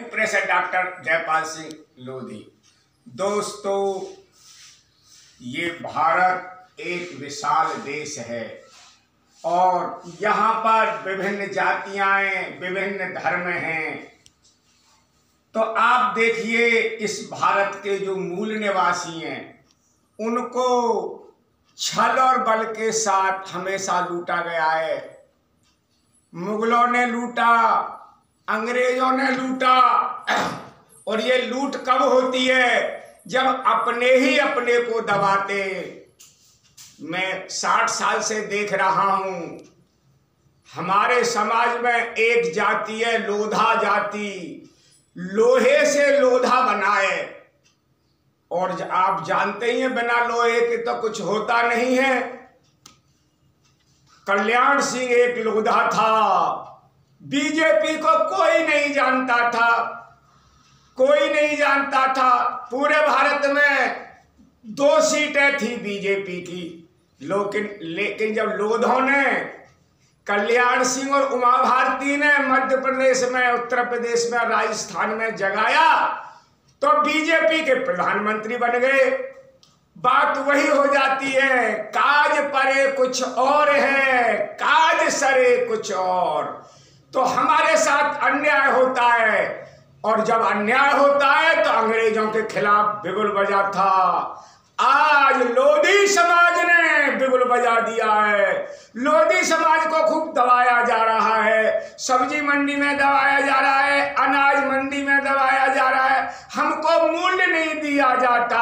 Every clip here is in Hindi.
Professor doctor Jaipal Singh Lodhi. दोस्तों, ये भारत एक विशाल देश है और यहाँ पर विभिन्न जातियां हैं, विभिन्न धर्म हैं। तो आप देखिए, इस भारत के जो मूल निवासी हैं उनको छल और बल के साथ हमेशा लूटा गया है। मुगलों ने लूटा, अंग्रेजों ने लूटा। और ये लूट कब होती है? जब अपने ही अपने को दबाते। मैं 60 साल से देख रहा हूं, हमारे समाज में एक जाति है लोधा जाति, लोहे से लोधा बनाए। और आप जानते ही हैं, बिना लोहे के तो कुछ होता नहीं है। कल्याण सिंह एक लोधा था, बीजेपी को कोई नहीं जानता था, कोई नहीं जानता था। पूरे भारत में 2 सीटें थी बीजेपी की, लेकिन जब लोधों ने, कल्याण सिंह और उमा भारती ने मध्य प्रदेश में, उत्तर प्रदेश में, राजस्थान में जगाया तो बीजेपी के प्रधानमंत्री बन गए। बात वही हो जाती है, काज परे कुछ और है, काज सरे कुछ और। तो हमारे साथ अन्याय होता है, और जब अन्याय होता है तो अंग्रेजों के खिलाफ बिगुल बजा था। आज लोधी समाज ने बिगुल बजा दिया है। लोधी समाज को खूब दबाया जा रहा है, सब्जी मंडी में दबाया जा रहा है, अनाज मंडी में दबाया जा रहा है। हमको मूल्य नहीं दिया जाता।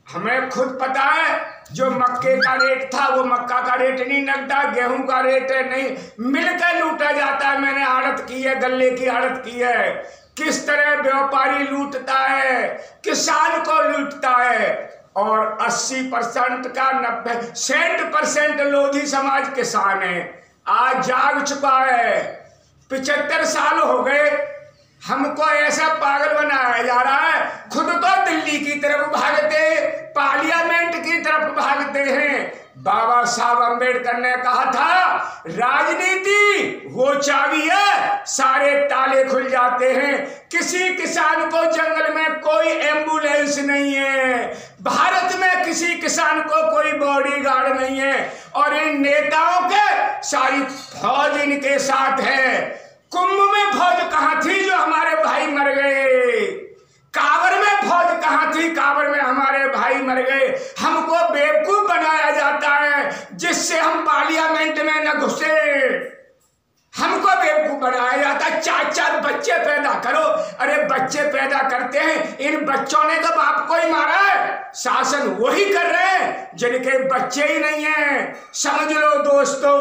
हमें खुद पता है, जो मक्के का रेट था वो मक्का का रेट नहीं लगता, गेहूं का रेट नहीं, मिलकर लूटा जाता है। मैंने आड़त की है, गल्ले की आड़त की है। किस तरह व्यापारी लूटता है, किसान को लूटता है। और 80% का 90% लोधी समाज किसान है। आज जाग चुका है। 75 साल हो गए, हमको ऐसा पागल बनाया जा रहा है। खुद तो दिल्ली की तरफ भागते, पार्लियामेंट की तरफ भागते हैं। बाबा साहब अम्बेडकर ने कहा था, राजनीति वो चाबी है, सारे ताले खुल जाते हैं। किसी किसान को जंगल में कोई एम्बुलेंस नहीं है, भारत में किसी किसान को कोई बॉडीगार्ड नहीं है, और इन नेताओं के सारी फौज इनके साथ है। कुंभ में फौज कहां थी जो हमारे भाई मर गए? कांवर में फौज कहां थी? कांवर में हमारे भाई मर गए। हमको बेवकूफ बनाया जाता है, जिससे हम पार्लियामेंट में न घुसे। हमको बेवकूफ बनाया जाता है। 4-4 बच्चे पैदा करो। अरे बच्चे पैदा करते हैं, इन बच्चों ने तो बाप को ही मारा है। शासन वही कर रहे हैं जिनके बच्चे ही नहीं हैं। समझ लो दोस्तों,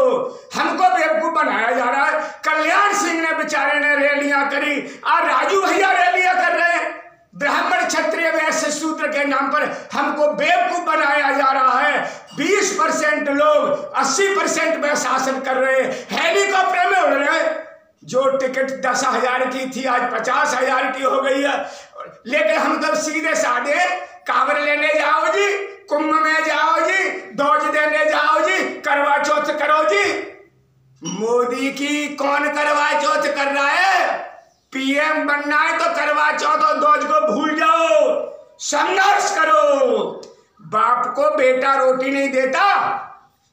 हमको बेवकूफ बनाया जा रहा है। कल्याण सिंह ने बेचारे ने रैलियां करी, और राजू भैया रैलियां कर रहे हैं। ब्राह्मण क्षत्रिय वैश्य शूद्र के नाम पर हमको बेवकूफ बनाया जा रहा है। 20% लोग 80% में शासन कर रहे हैं, हेलीकॉप्टर में उड़ रहे हैं। जो टिकट 10,000 की थी आज 50,000 की हो गई है। लेकिन हम तो सीधे साधे, कांवर लेने जाओ जी, कुंभ में जाओ जी, दौज देने जाओ जी, करवा चौथ करो जी। मोदी की कौन करवा चौथ कर रहा है? पीएम बनना है तो करवा चौथ और दौज को भूल जाओ, संघर्ष करो। बाप को बेटा रोटी नहीं देता,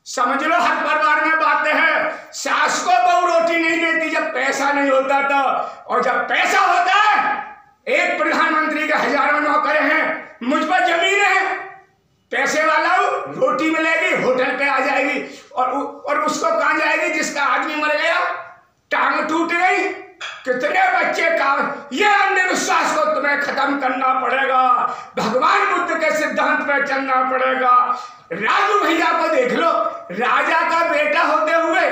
समझ लो। हर परिवार में बातें हैं। सास को बहू रोटी नहीं देती जब पैसा नहीं होता था, और जब पैसा होता है, एक प्रधानमंत्री के हजारों नौकर हैं, मुझ पर जमीन है, पैसे वाला रोटी मिलेगी, होटल पे आ जाएगी, और उसको कहां जाएगी? जिसका आदमी मर गया, टांग टूट गई। कितने बच्चे का ये अंधविश्वास को तुम्हें खत्म करना पड़ेगा। भगवान बुद्ध के सिद्धांत पे चलना पड़ेगा। राजू भैया को देख लो, राजा का बेटा होते हुए,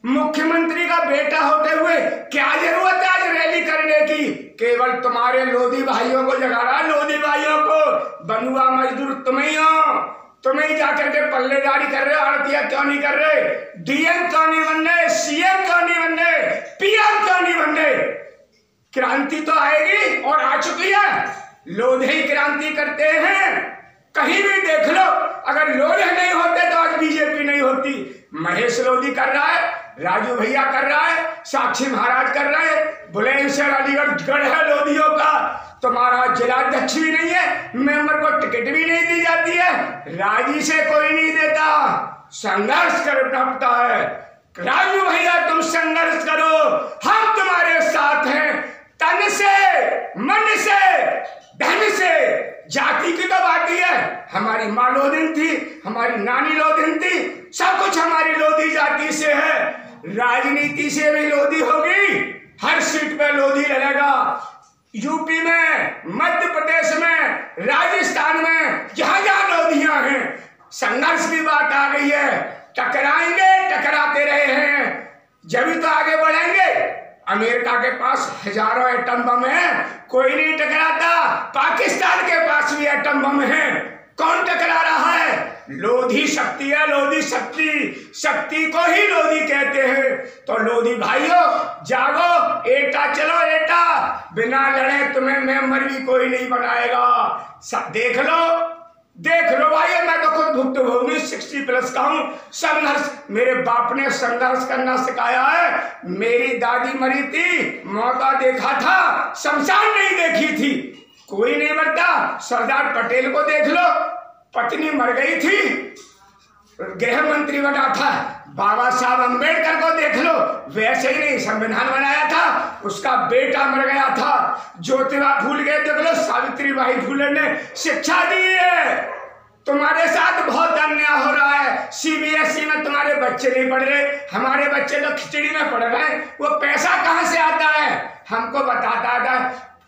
मुख्यमंत्री का बेटा होते हुए क्या जरूरत है आज रैली करने की? केवल तुम्हारे लोधी भाइयों को जगा रहा है। लोधी भाइयों को, बनुआ मजदूर तुम ही हो, तुम ही जाकर के पल्लेदारी कर रहे हो। आरतिया क्यों नहीं कर रहे? डीएम क्यों नहीं बन रहे? सीएम क्यों नहीं बन रहे? पीएम क्यों नहीं बन रहे? क्रांति तो आएगी, और आ चुकी है। लोधे ही क्रांति करते हैं। कहीं भी देख लो, अगर लोधे नहीं होते तो आज बीजेपी नहीं होती। महेश लोधी कर रहा है, राजू भैया कर रहा है, साक्षी महाराज कर रहे हैं, बुलंदशहर अलीगढ़ गढ़ है लोधियों का। तुम्हारा जिलाध्यक्ष भी नहीं है, मेंबर को टिकट भी नहीं दी जाती है, राजी से कोई नहीं देता। संघर्ष करना पड़ता है। राजू भैया तुम संघर्ष करो, हम तुम्हारे साथ हैं, तन से, मन से, धन से। जाति की तो बात ही है, हमारी माँ लोधिन थी, हमारी नानी लोधिन थी, सब कुछ हमारी लोधी जाति से है। राजनीति से भी लोधी होगी, हर सीट पे लोधी लड़ेगा। यूपी में, मध्य प्रदेश में, राजस्थान में, जहां जहां लोधियां हैं, संघर्ष की बात आ गई है। टकराएंगे, टकराते रहे हैं, जब तो आगे बढ़ेंगे। अमेरिका के पास हजारों एटम बम है, कोई नहीं टकराता। पाकिस्तान के पास भी एटम बम है, कौन टकरा रहा है? लोधी शक्ति है, लोधी शक्ति, शक्ति को ही लोधी कहते हैं। तो लोधी भाइयों जागो, एटा चलो एटा, बिना लड़े तुम्हें मेंबर भी कोई नहीं बनाएगा। सब देख लो भाई, मैं तो खुद भुक्तभोगी 60+ का हूं। संघर्ष, मेरे बाप ने संघर्ष करना सिखाया है। मेरी दादी मरी थी, मौका देखा था, शमशान नहीं देखी थी। कोई नहीं मरता। सरदार पटेल को देख लो, पत्नी मर गई थी, गृह मंत्री बना था। बाबा साहब अम्बेडकर को देख लो, वैसे ही नहीं संविधान बनाया था, उसका बेटा मर गया था। ज्योतिबा फूले के देख लो, सावित्रीबाई फूले ने शिक्षा दी है। तुम्हारे साथ बहुत अन्याय हो रहा है। सीबीएसई में तुम्हारे बच्चे नहीं पढ़ रहे, हमारे बच्चे तो खिचड़ी में पढ़ रहे हैं। वो पैसा कहाँ से आता है? हमको बताता था,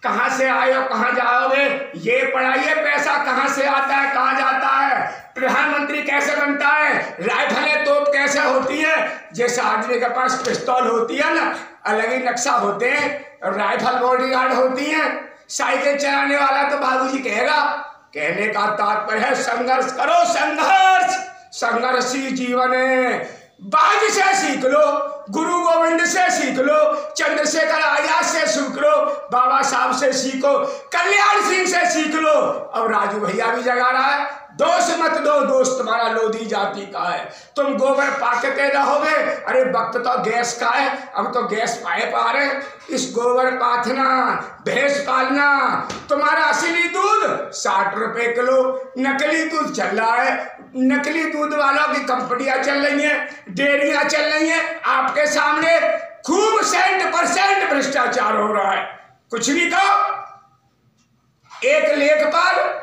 कहाँ से आए हो, कहाँ जाओगे, ये पढ़ाइए, पैसा कहाँ से आता है, कहाँ जाता है, प्रधानमंत्री कैसे बनता है, राइफलें तोप कैसे होती है। जैसे आदमी के पास पिस्तौल होती है ना, अलग ही नक्शा होते हैं, राइफल बॉडीगार्ड होती है। साइकिल चलाने वाला तो बाबूजी कहेगा। कहने का तात्पर्य है संघर्ष करो, संघर्ष, संघर्षी जीवन है। बाज से सीख लो, गुरु गोविंद से सीख लो, चंद्रशेखर आजाद से सीख लो, बाबा साहब से सीखो, कल्याण सिंह से सीख लो। अब राजू भैया भी जगा रहा है, दोष मत दो, दोष तुम्हारा लोधी जाति का है। तुम गोबर पाकते रहोगे। अरे वक्त तो गैस का है, अब तो गैस पाइप आ रहे। इस गोबर पाथना, भैंस पालना, तुम्हारा असली दूध 60 रुपए किलो, नकली दूध चल रहा है। नकली दूध वालों की कंपनियां चल रही हैं, डेयरियां चल रही हैं, आपके सामने खूब 100% भ्रष्टाचार हो रहा है। कुछ भी कहो, एक लेख पर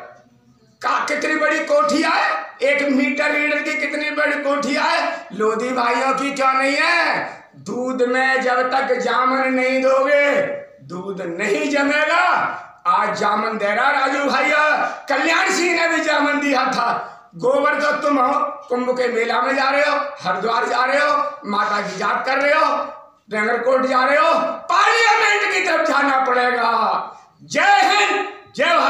कितनी बड़ी कोठियां है, 1 मीटर रीडर की कितनी बड़ी कोठियां है। लोधी भाइयों की क्यों नहीं है? दूध में जब तक जामन नहीं दोगे, दूध नहीं जमेगा। आज जामन दे रहा राजू भैया, कल्याण सिंह ने भी जामन दिया था। गोबर तो तुम हो, कुंभ के मेला में जा रहे हो, हरिद्वार जा रहे हो, माता की जाप कर रहे हो, डंगरकोट जा रहे हो, पार्लियामेंट की तरफ जाना पड़ेगा। जय हिंद, जय भारत।